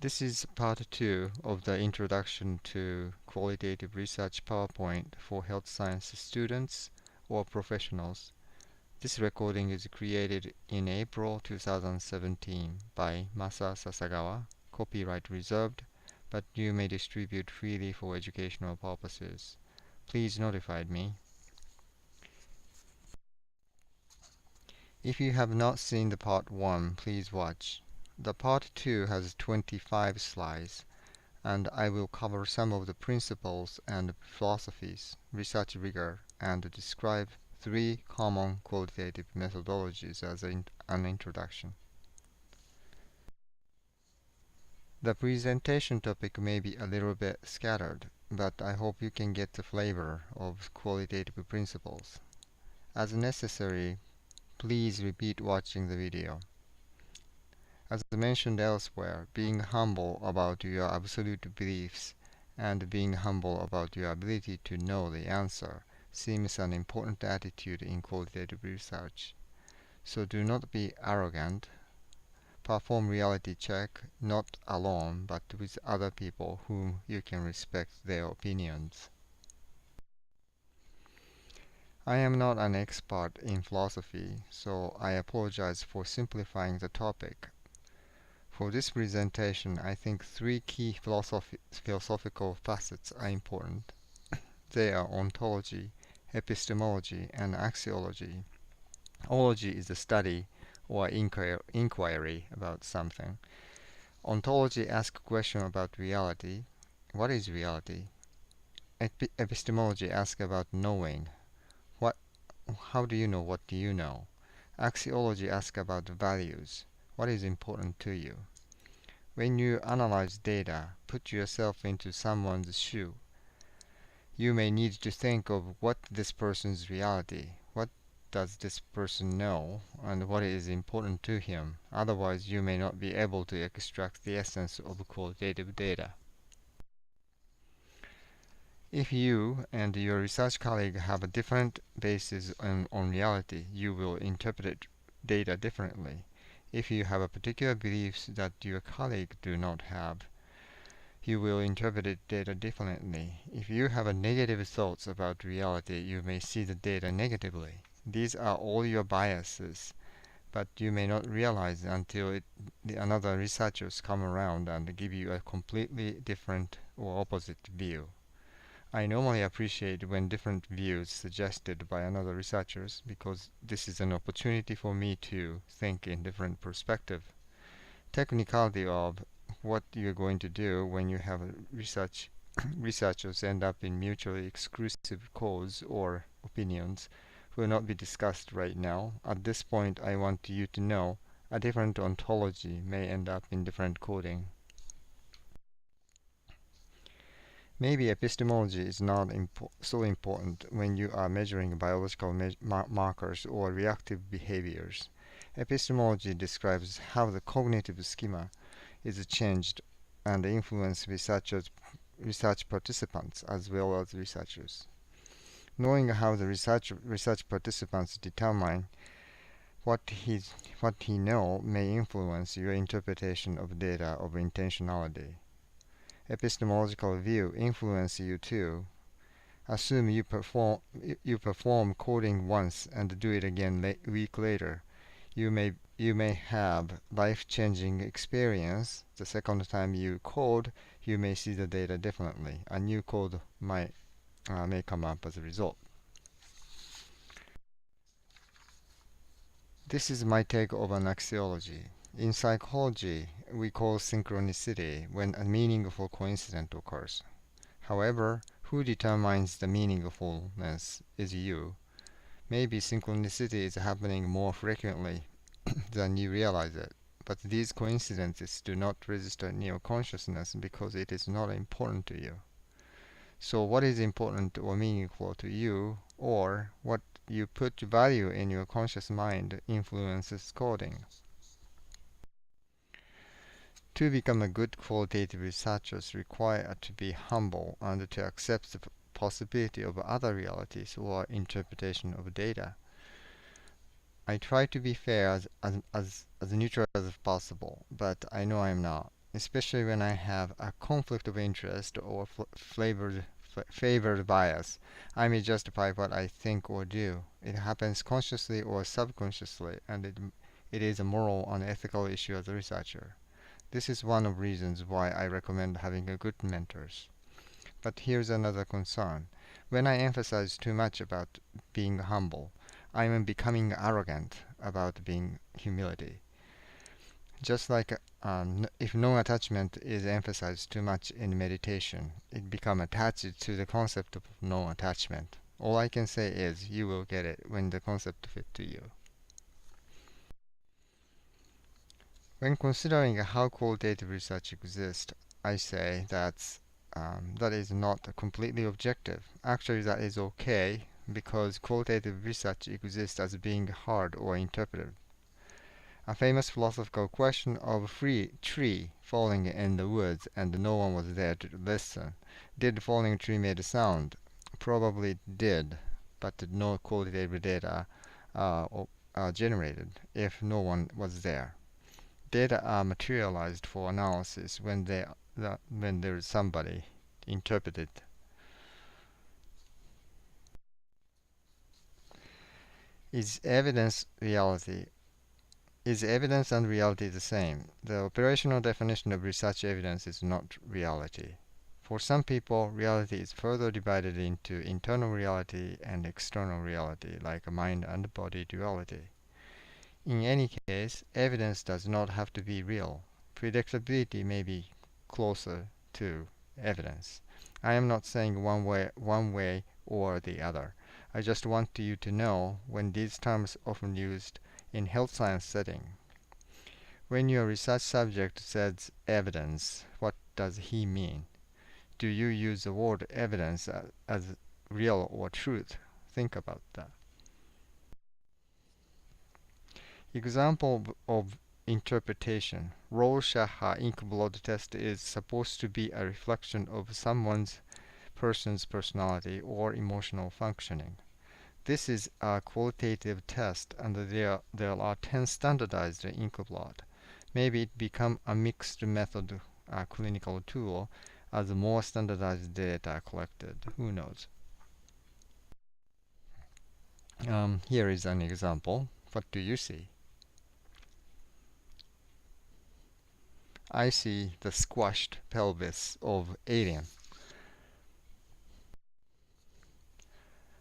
This is part 2 of the Introduction to Qualitative Research PowerPoint for health science students or professionals. This recording is created in April 2017 by Masa Sasagawa, copyright reserved, but you may distribute freely for educational purposes. Please notify me. If you have not seen the part 1, please watch. The part 2 has 25 slides, and I will cover some of the principles and philosophies, research rigor, and describe 3 common qualitative methodologies as an introduction. The presentation topic may be a little bit scattered, but I hope you can get the flavor of qualitative principles. As necessary, please repeat watching the video. As mentioned elsewhere, being humble about your absolute beliefs and being humble about your ability to know the answer seems an important attitude in qualitative research. So do not be arrogant. Perform reality check not alone but with other people whom you can respect their opinions. I am not an expert in philosophy, so I apologize for simplifying the topic. For this presentation, I think 3 key philosophical facets are important. They are ontology, epistemology, and axiology. Ology is the study or inquiry about something. Ontology asks a question about reality. What is reality? Epistemology asks about knowing. How do you know what do you know? Axiology asks about values. What is important to you? When you analyze data, put yourself into someone's shoe. You may need to think of what this person's reality, what does this person know, and what is important to him. Otherwise, you may not be able to extract the essence of qualitative data. If you and your research colleague have a different basis on reality, you will interpret data differently. If you have a particular beliefs that your colleague do not have, you will interpret data differently. If you have a negative thoughts about reality, you may see the data negatively. These are all your biases, but you may not realize until another researchers come around and give you a completely different or opposite view. I normally appreciate when different views suggested by another researchers because this is an opportunity for me to think in different perspective. Technicality of what you're going to do when you have researchers end up in mutually exclusive cause or opinions will not be discussed right now. At this point, I want you to know a different ontology may end up in different coding. Maybe epistemology is not so important when you are measuring biological markers or reactive behaviors. Epistemology describes how the cognitive schema is changed and influence research participants as well as researchers. Knowing how the research participants determine what he know may influence your interpretation of data of intentionality. Epistemological view influence you too. Assume you perform coding once and do it again week later. You may have life-changing experience. The second time you code, you may see the data differently. A new code may come up as a result. This is my take of an axiology. In psychology, we call synchronicity when a meaningful coincidence occurs. However, who determines the meaningfulness is you. Maybe synchronicity is happening more frequently than you realize it, but these coincidences do not register in your consciousness because it is not important to you. So what is important or meaningful to you, or what you put value in your conscious mind influences coding. To become a good qualitative researcher require to be humble and to accept the possibility of other realities or interpretation of data. I try to be fair as neutral as possible, but I know I'm not. especially when I have a conflict of interest or favored bias. I may justify what I think or do. It happens consciously or subconsciously, and it is a moral and ethical issue as a researcher. This is one of the reasons why I recommend having a good mentors. But here's another concern. When I emphasize too much about being humble, I am becoming arrogant about being humility. Just like if non-attachment is emphasized too much in meditation, it becomes attached to the concept of non-attachment. All I can say is you will get it when the concept fits to you. When considering how qualitative research exists, I say that is not completely objective. Actually, that is okay because qualitative research exists as being hard or interpretive. A famous philosophical question of a free tree falling in the woods and no one was there to listen. Did the falling tree make a sound? Probably it did, but no qualitative data generated if no one was there. Data are materialized for analysis when there is somebody interpreted. Is evidence reality? Is evidence and reality the same? The operational definition of research evidence is not reality. For some people, reality is further divided into internal reality and external reality, like a mind and body duality. In any case, evidence does not have to be real. Predictability may be closer to evidence. I am not saying one way or the other. I just want you to know when these terms often used in health science setting. When your research subject says evidence, what does he mean? Do you use the word evidence as real or truth? Think about that. Example of interpretation. Rorschach ink blood test is supposed to be a reflection of person's personality or emotional functioning. This is a qualitative test and there are 10 standardized ink blood. Maybe it become a mixed method clinical tool as more standardized data are collected. Who knows? Here is an example. What do you see? I see the squashed pelvis of alien.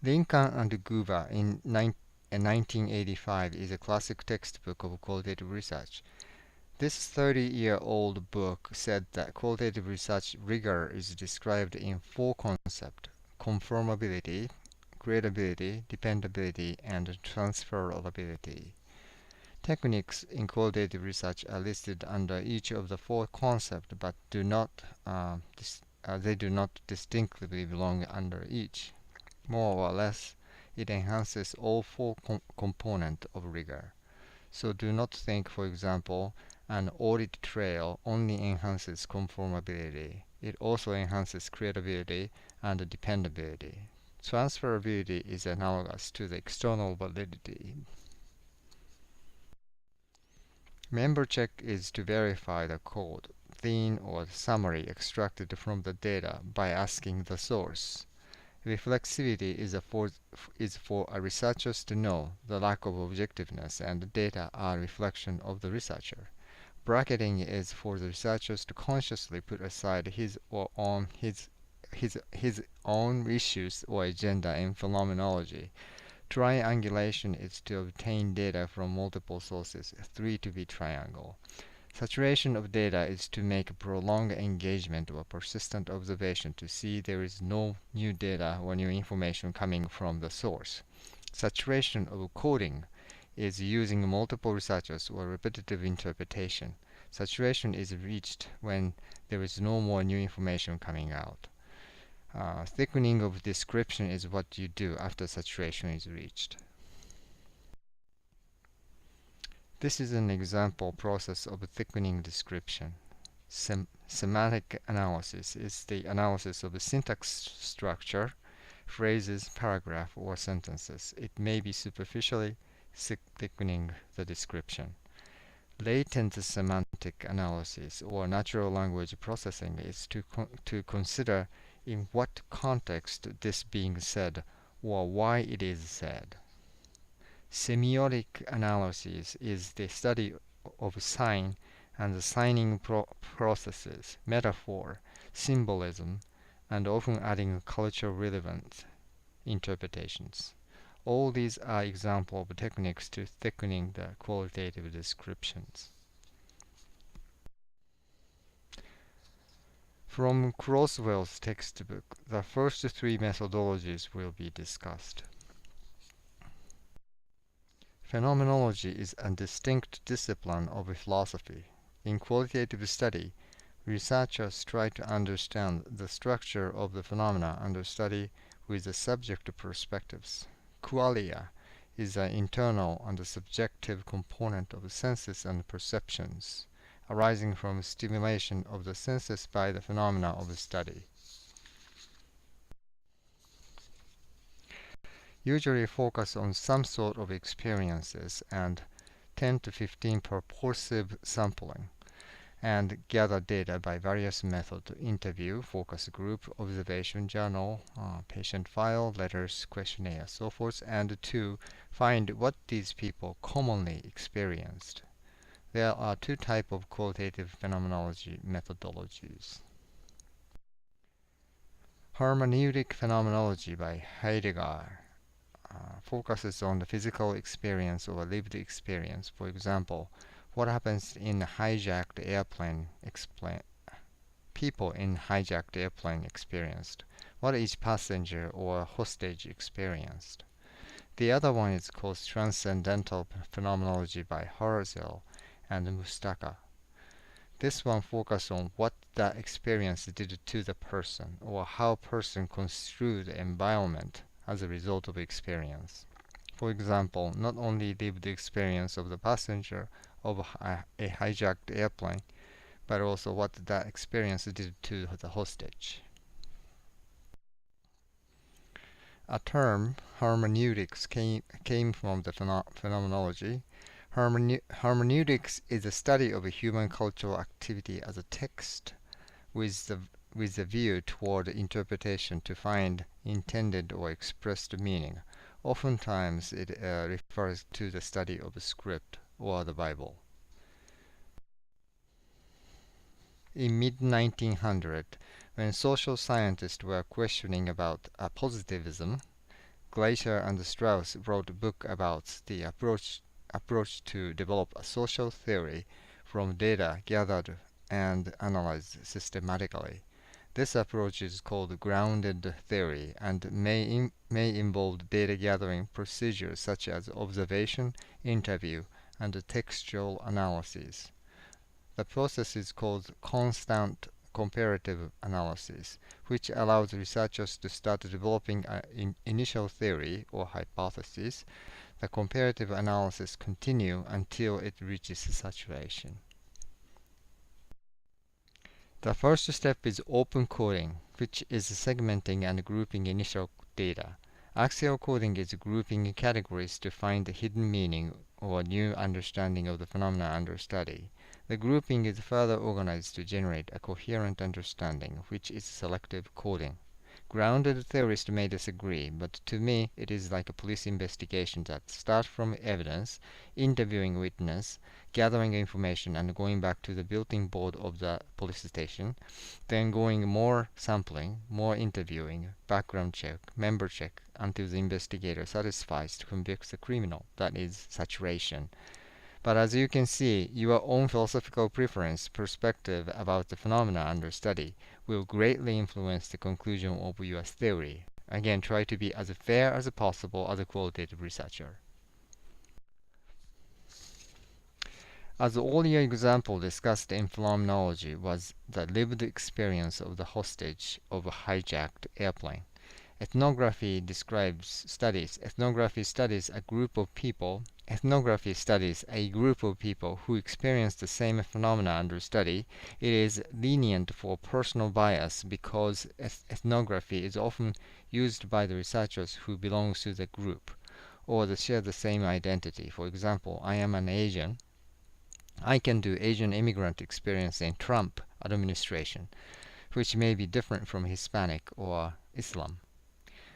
Lincoln and Goober in 1985 is a classic textbook of qualitative research. This 30-year-old book said that qualitative research rigor is described in four concepts: conformability, credibility, dependability, and transferability. Techniques in qualitative research are listed under each of the four concepts, but they do not distinctly belong under each. More or less, it enhances all four components of rigor. So do not think, for example, an audit trail only enhances conformability. It also enhances credibility and dependability. Transferability is analogous to the external validity. Member check is to verify the code, theme, or summary extracted from the data by asking the source. Reflexivity is for a researchers to know the lack of objectiveness and the data are a reflection of the researcher. Bracketing is for the researchers to consciously put aside his own issues or agenda in phenomenology. Triangulation is to obtain data from multiple sources, 3 to be triangle. Saturation of data is to make prolonged engagement or persistent observation to see there is no new data or new information coming from the source. Saturation of coding is using multiple researchers or repetitive interpretation. Saturation is reached when there is no more new information coming out. Thickening of description is what you do after saturation is reached. This is an example process of a thickening description. Semantic analysis is the analysis of the syntax structure, phrases, paragraph, or sentences. It may be superficially thickening the description. Latent semantic analysis or natural language processing is to consider in what context this being said or why it is said. Semiotic analysis is the study of sign and the signing processes, metaphor, symbolism, and often adding culture relevant interpretations. All these are examples of techniques to thickening the qualitative descriptions. From Crosswell's textbook, the first three methodologies will be discussed. Phenomenology is a distinct discipline of philosophy. In qualitative study, researchers try to understand the structure of the phenomena under study with the subject perspectives. Qualia is the internal and subjective component of senses and perceptions, arising from stimulation of the senses by the phenomena of study. Usually focus on some sort of experiences and 10 to 15 purposive sampling, and gather data by various methods: interview, focus group, observation journal, patient file, letters, questionnaire, so forth, and to find what these people commonly experienced. There are two types of qualitative phenomenology methodologies. Hermeneutic phenomenology by Heidegger focuses on the physical experience or lived experience. For example, what happens in a hijacked airplane people in hijacked airplane experienced, what each passenger or hostage experienced. The other one is called transcendental phenomenology by Harzel and Mustaka. This one focuses on what that experience did to the person, or how a person construed the environment as a result of experience. For example, not only lived experience of the passenger of a hijacked airplane, but also what that experience did to the hostage. A term, hermeneutics, came from the phenomenology. Hermeneutics is the study of a human cultural activity as a text with the view toward interpretation to find intended or expressed meaning. Oftentimes it refers to the study of a script or the Bible. In mid-1900, when social scientists were questioning about positivism, Glaser and Strauss wrote a book about the approach to develop a social theory from data gathered and analyzed systematically. This approach is called grounded theory and may involve data gathering procedures such as observation, interview, and textual analysis. The process is called constant comparative analysis, which allows researchers to start developing an initial theory or hypothesis. The comparative analysis continues until it reaches saturation. The first step is open coding, which is segmenting and grouping initial data. Axial coding is grouping categories to find the hidden meaning or new understanding of the phenomena under study. The grouping is further organized to generate a coherent understanding, which is selective coding. Grounded theorists may disagree, but to me it is like a police investigation that starts from evidence, interviewing witness, gathering information, and going back to the built-in board of the police station, then going more sampling, more interviewing, background check, member check, until the investigator satisfies to convict the criminal. That is saturation. But as you can see, your own philosophical preference, perspective about the phenomena under study will greatly influence the conclusion of your theory. Again, try to be as fair as possible as a qualitative researcher. As earlier example discussed in phenomenology was the lived experience of the hostage of a hijacked airplane. Ethnography studies a group of people. Ethnography studies a group of people who experience the same phenomena under study. It is lenient for personal bias because ethnography is often used by the researchers who belong to the group or that share the same identity. For example, I am an Asian. I can do Asian immigrant experience in Trump administration, which may be different from Hispanic or Islam.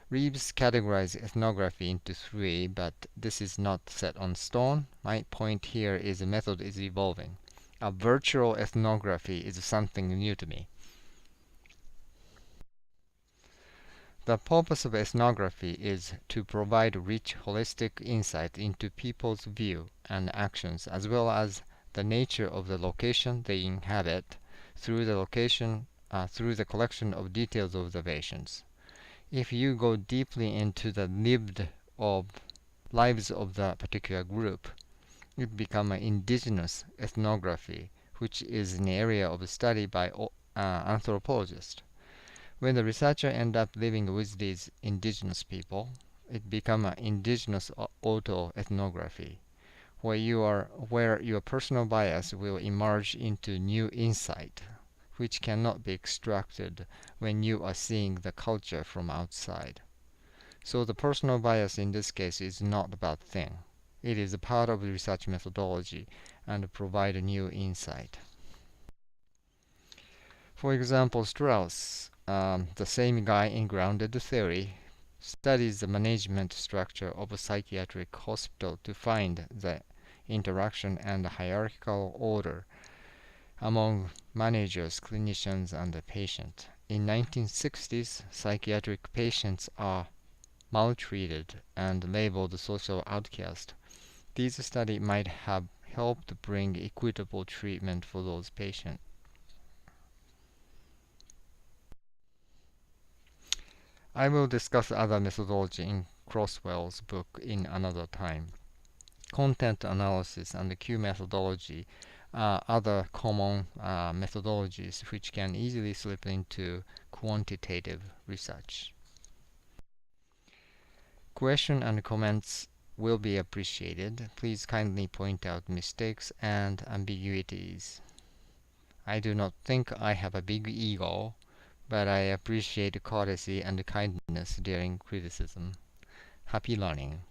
Reeves categorized ethnography into three, but this is not set on stone. My point here is the method is evolving. A virtual ethnography is something new to me. The purpose of ethnography is to provide rich, holistic insight into people's view and actions, as well as the nature of the location they inhabit through the collection of detailed observations. If you go deeply into the lives of the particular group, it becomes an indigenous ethnography, which is an area of study by anthropologists. When the researcher ends up living with these indigenous people, it becomes an indigenous autoethnography, where your personal bias will emerge into new insight, which cannot be extracted when you are seeing the culture from outside. So the personal bias in this case is not a bad thing. It is a part of the research methodology and provide a new insight. For example, Strauss, the same guy in grounded theory, studies the management structure of a psychiatric hospital to find the interaction and hierarchical order among managers, clinicians, and the patient. In 1960s, psychiatric patients are maltreated and labeled social outcast. These studies might have helped bring equitable treatment for those patients. I will discuss other methodology in Crosswell's book in another time. Content analysis and the Q methodology are other common methodologies which can easily slip into quantitative research. Questions and comments will be appreciated. Please kindly point out mistakes and ambiguities. I do not think I have a big ego, but I appreciate courtesy and kindness during criticism. Happy learning.